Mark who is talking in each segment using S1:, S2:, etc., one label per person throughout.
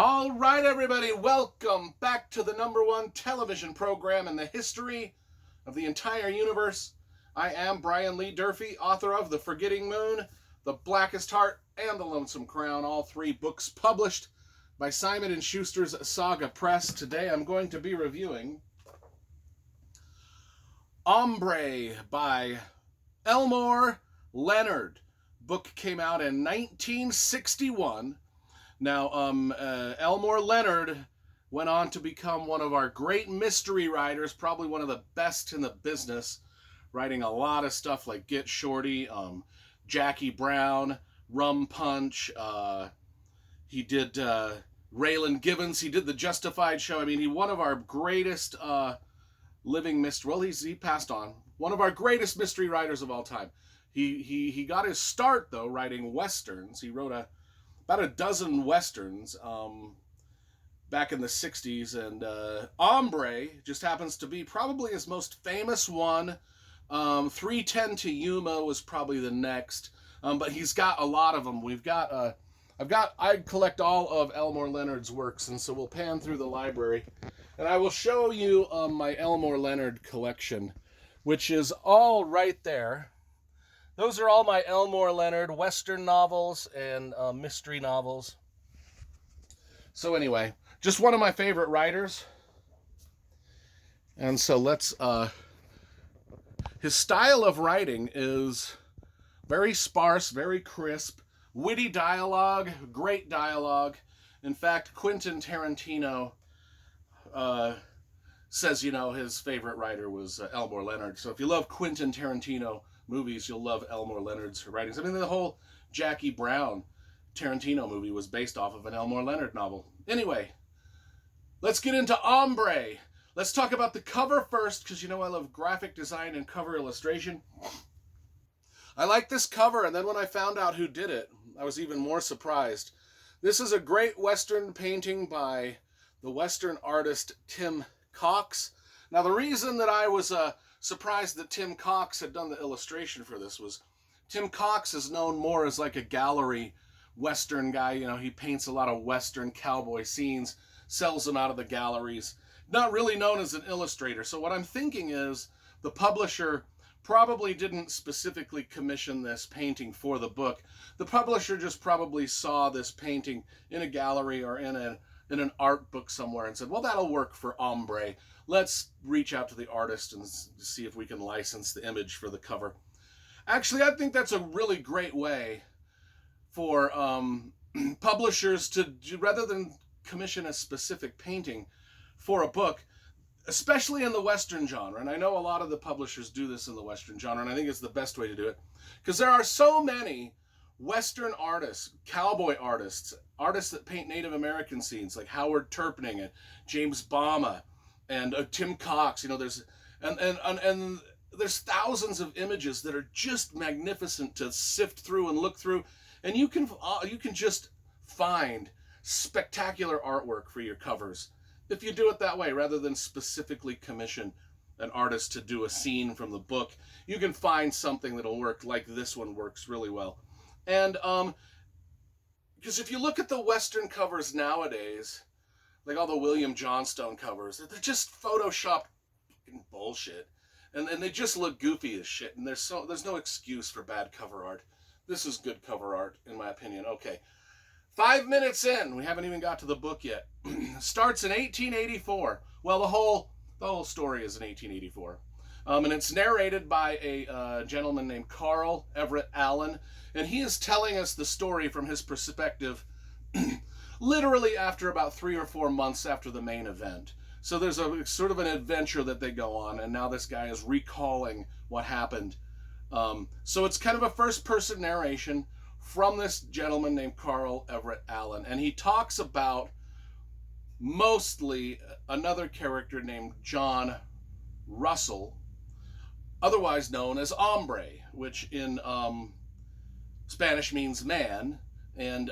S1: All right, everybody, welcome back to the #1 television program in the history of the entire universe. I am Brian Lee Durfee, author of The Forgetting Moon, The Blackest Heart, and The Lonesome Crown, all three books published by Simon & Schuster's Saga Press. Today I'm going to be reviewing Hombre by Elmore Leonard. Book came out in 1961. Now, Elmore Leonard went on to become one of our great mystery writers, probably one of the best in the business, writing a lot of stuff like Get Shorty, Jackie Brown, Rum Punch. He did Raylan Givens. He did the Justified show. I mean, he's one of our greatest living mystery. Well, he passed on. One of our greatest mystery writers of all time. He got his start though writing westerns. He wrote about a dozen westerns back in the 60s, and Hombre just happens to be probably his most famous one. 310 to Yuma was probably the next, but he's got a lot of them. I collect all of Elmore Leonard's works, and so we'll pan through the library, and I will show you my Elmore Leonard collection, which is all right there. Those are all my Elmore Leonard Western novels and mystery novels. So anyway, just one of my favorite writers. And so his style of writing is very sparse, very crisp, witty dialogue, great dialogue. In fact, Quentin Tarantino says, his favorite writer was Elmore Leonard. So if you love Quentin Tarantino movies, you'll love Elmore Leonard's writings. I mean, the whole Jackie Brown Tarantino movie was based off of an Elmore Leonard novel. Anyway, let's get into Hombre. Let's talk about the cover first, because I love graphic design and cover illustration. I like this cover, and then when I found out who did it, I was even more surprised. This is a great Western painting by the Western artist Tim Cox. Now, the reason that I was surprised that Tim Cox had done the illustration for this was Tim Cox is known more as like a gallery Western guy. He paints a lot of Western cowboy scenes, sells them out of the galleries. Not really known as an illustrator. So what I'm thinking is the publisher probably didn't specifically commission this painting for the book. The publisher just probably saw this painting in a gallery or in an art book somewhere and said, well, that'll work for Hombre. Let's reach out to the artist and see if we can license the image for the cover. Actually, I think that's a really great way for publishers to, rather than commission a specific painting for a book, especially in the Western genre. And I know a lot of the publishers do this in the Western genre, and I think it's the best way to do it. Because there are so many Western artists, cowboy artists, artists that paint Native American scenes, like Howard Turpning and James Bama and Tim Cox. There's there's thousands of images that are just magnificent to sift through and look through, and you can just find spectacular artwork for your covers if you do it that way, rather than specifically commission an artist to do a scene from the book. You can find something that'll work, like this one works really well. And because if you look at the Western covers nowadays, like all the William Johnstone covers, they're just photoshopped fucking bullshit. And they just look goofy as shit. And there's no excuse for bad cover art. This is good cover art, in my opinion. Okay. 5 minutes in. We haven't even got to the book yet. Starts in 1884. Well, the whole story is in 1884. And it's narrated by a gentleman named Carl Everett Allen. And he is telling us the story from his perspective literally after about 3 or 4 months after the main event. So there's a sort of an adventure that they go on, and now this guy is recalling what happened. So it's kind of a first-person narration from this gentleman named Carl Everett Allen. And he talks about mostly another character named John Russell, otherwise known as Hombre, which in Spanish means man. And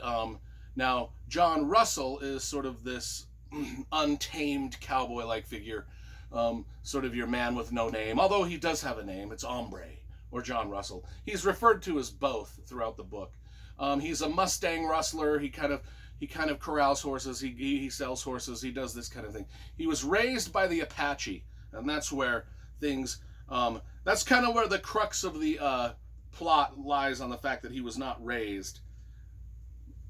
S1: now John Russell is sort of this untamed cowboy-like figure, sort of your man with no name, although he does have a name. It's Hombre, or John Russell. He's referred to as both throughout the book. He's a Mustang rustler. He kind of He kind of corrals horses. He sells horses. He does this kind of thing. He was raised by the Apache, and that's where things. That's kind of where the crux of the plot lies, on the fact that he was not raised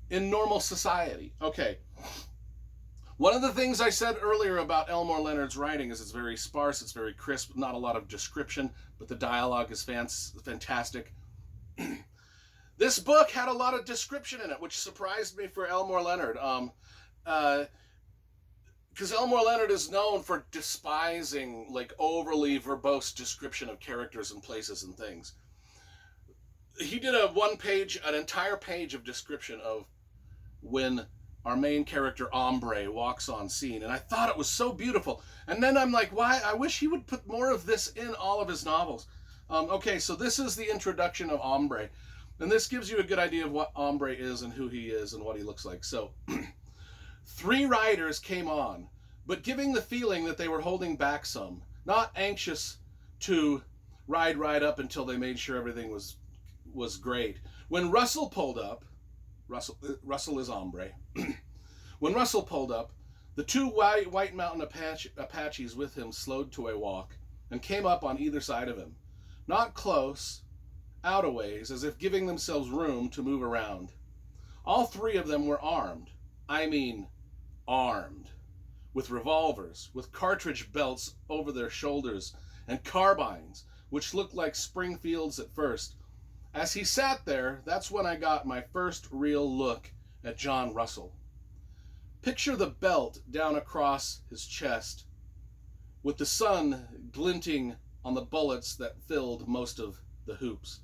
S1: in normal society. Okay. One of the things I said earlier about Elmore Leonard's writing is it's very sparse, it's very crisp, not a lot of description, but the dialogue is fantastic. This book had a lot of description in it, which surprised me for Elmore Leonard. Because Elmore Leonard is known for despising like overly verbose description of characters and places and things. He did an entire page of description of when our main character Hombre walks on scene, and I thought it was so beautiful. And then I'm like, why? I wish he would put more of this in all of his novels. Okay, so this is the introduction of Hombre, and this gives you a good idea of what Hombre is and who he is and what he looks like. So 3 riders came on, but giving the feeling that they were holding back some, not anxious to ride right up until they made sure everything was great. When Russell pulled up, Russell is Hombre. When Russell pulled up, the 2 White Mountain Apaches with him slowed to a walk and came up on either side of him. Not close, out a ways, as if giving themselves room to move around. All 3 of them were armed. I mean, armed. With revolvers, with cartridge belts over their shoulders, and carbines, which looked like Springfields at first. As he sat there, that's when I got my first real look at John Russell. Picture the belt down across his chest, with the sun glinting on the bullets that filled most of the hoops.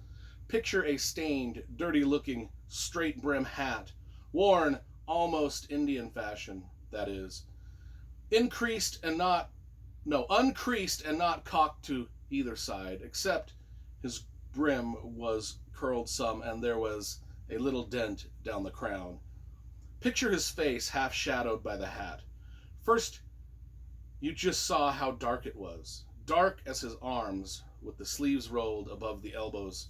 S1: Picture a stained, dirty-looking, straight-brim hat, worn almost Indian fashion, that is. Uncreased and not cocked to either side, except his brim was curled some, and there was a little dent down the crown. Picture his face half shadowed by the hat. First, you just saw how dark it was. Dark as his arms, with the sleeves rolled above the elbows.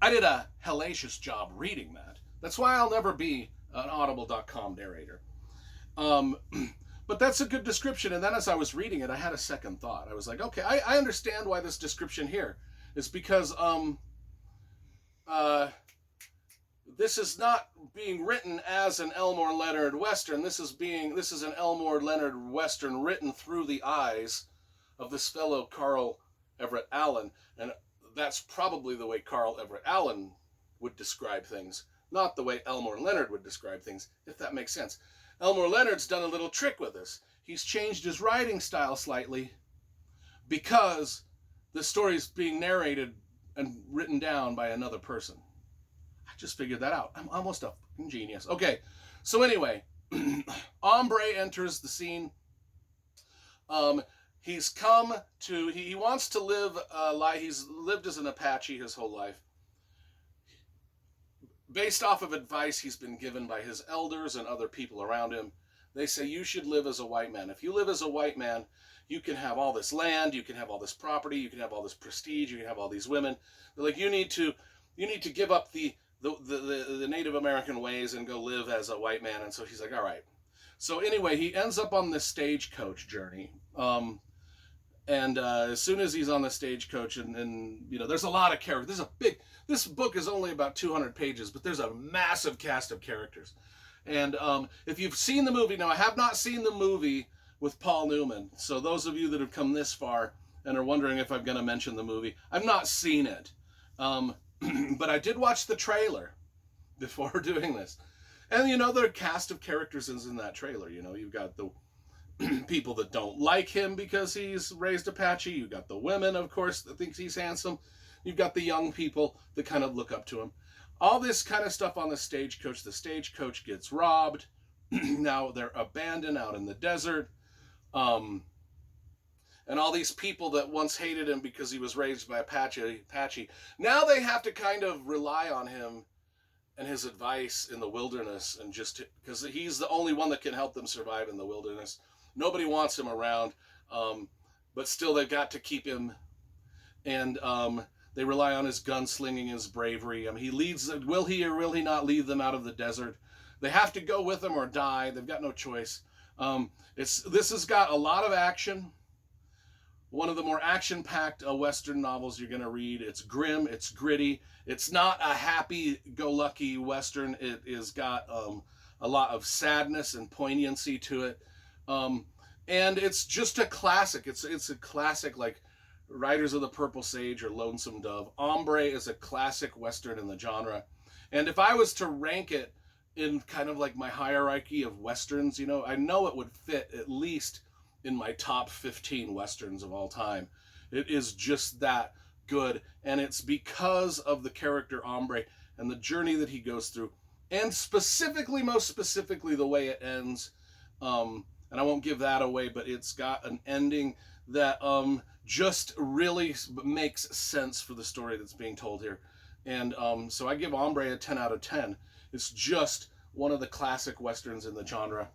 S1: I did a hellacious job reading that. That's why I'll never be an Audible.com narrator. But that's a good description. And then as I was reading it, I had a second thought. I was like, okay, I understand why this description here is because this is not being written as an Elmore Leonard Western. This is an Elmore Leonard Western written through the eyes of this fellow Carl Everett Allen. And that's probably the way Carl Everett Allen would describe things, not the way Elmore Leonard would describe things, if that makes sense. Elmore Leonard's done a little trick with this. He's changed his writing style slightly because the story's being narrated and written down by another person. I just figured that out. I'm almost a fucking genius. Okay, so anyway, Hombre enters the scene. He's come to, he wants to live, he's lived as an Apache his whole life. Based off of advice he's been given by his elders and other people around him, they say you should live as a white man. If you live as a white man, you can have all this land, you can have all this property, you can have all this prestige, you can have all these women. They're like, you need to give up the Native American ways and go live as a white man. And so he's like, all right. So anyway, he ends up on this stagecoach journey. As soon as he's on the stagecoach, and you know, there's a lot of characters. This book is only about 200 pages, but there's a massive cast of characters. And if you've seen the movie, now I have not seen the movie with Paul Newman. So those of you that have come this far and are wondering if I'm going to mention the movie, I've not seen it. But I did watch the trailer before doing this. And you know, the cast of characters is in that trailer. You know, you've got the people that don't like him because he's raised Apache. You've got the women, of course, that thinks he's handsome. You've got the young people that kind of look up to him. All this kind of stuff on the stagecoach. The stagecoach gets robbed. Now they're abandoned out in the desert. And all these people that once hated him because he was raised by Apache, now they have to kind of rely on him and his advice in the wilderness, and just because he's the only one that can help them survive in the wilderness. Nobody wants him around, but still they've got to keep him, and they rely on his gunslinging, his bravery. I mean, he leads. Will he or will he not lead them out of the desert? They have to go with him or die. They've got no choice. This has got a lot of action. One of the more action-packed Western novels you're going to read. It's grim, it's gritty. It's not a happy-go-lucky Western. It has got a lot of sadness and poignancy to it. And it's just a classic. It's a classic, like Riders of the Purple Sage or Lonesome Dove. Hombre is a classic Western in the genre. And if I was to rank it in kind of like my hierarchy of Westerns, you know it would fit at least in my top 15 Westerns of all time. It is just that good. And it's because of the character Hombre and the journey that he goes through. And most specifically, the way it ends. And I won't give that away, but it's got an ending that just really makes sense for the story that's being told here. And so I give Hombre a 10 out of 10. It's just one of the classic Westerns in the genre.